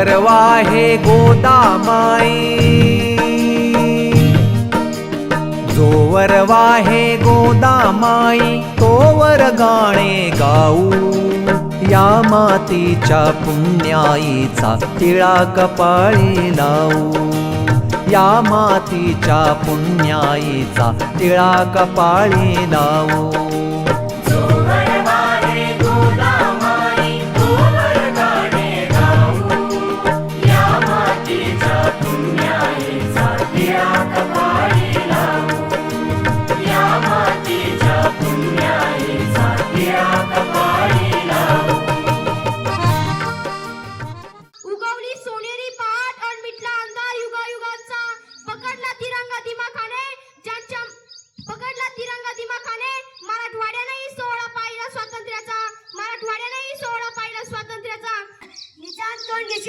जोवर वाहे गोदामाई, जोवर वाहे गोदामाई तोवर गाणे गाऊ, या मातीच्या पुण्याईचा तिळा कपाळी लावू, या मातीच्या पुण्याईचा तिळा कपाळी लावू.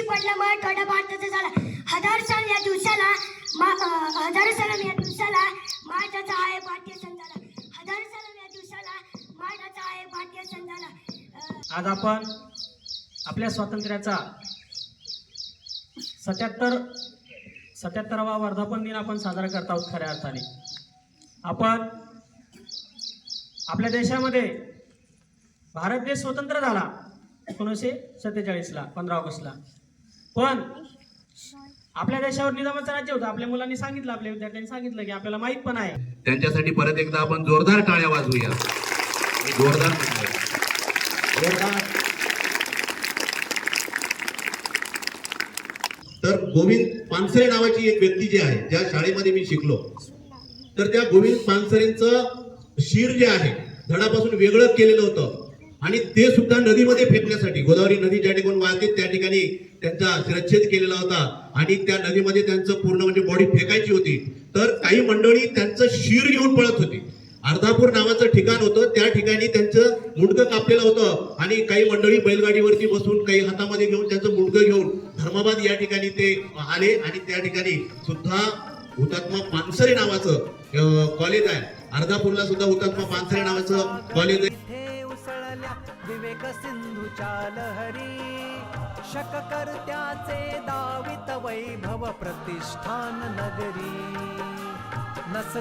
पडला मराठवाडा भारताचा झाला. हजार साल या दिवसाला, हजार साल या दिवसाला महाराष्ट्राचा आहे भारतीय सण झाला. हजार साल या दिवसाला महाराष्ट्राचा आहे भारतीय सण झाला. आज आपण आपल्या स्वातंत्र्याचा 77वा वर्धापन दिन आपण साजरा करत आहोत. खऱ्या अर्थाने आपण आपल्या देशामध्ये भारत देश स्वतंत्र झाला 1947ला 15 ऑगस्टला. पण आपल्या देशावर निजामाचं राज्य होतं. आपल्या मुलांनी सांगितलं, आपल्या विद्यार्थ्यांनी सांगितलं की आपल्याला माहित पण आहे. त्यांच्यासाठी परत एकदा आपण जोरदार टाळ्या वाजवूया. जोरदार. तर गोविंद पानसरे नावाची एक व्यक्ती जी आहे, ज्या शाळेमध्ये मी शिकलो, तर त्या गोविंद पानसरेंचं शिर जे आहे धडापासून वेगळं केलेलं होतं आणि ते सुद्धा नदीमध्ये फेकण्यासाठी, गोदावरी नदी ज्या ठिकाणी वाहते त्या ठिकाणी त्यांचा शिरच्छेद केलेला होता आणि त्या नदीमध्ये त्यांचं पूर्ण म्हणजे बॉडी फेकायची होती. तर काही मंडळी त्यांचं शिर घेऊन पळत होती. अर्धापूर नावाचं ठिकाण होतं, त्या ठिकाणी त्यांचं मुंडकं कापलेलं होतं आणि काही मंडळी बैलगाडीवरती बसून, काही हातामध्ये घेऊन त्यांचं मुंडकं घेऊन धर्माबाद या ठिकाणी ते आले आणि त्या ठिकाणी सुद्धा हुतात्मा पानसरे नावाचं कॉलेज आहे. अर्धापूरला सुद्धा हुतात्मा पानसरे नावाचं कॉलेज आहे. विवेक सिंधूच्या लहरी, शककर्त्याचे दावित वैभव प्रतिष्ठान नगरी. नसता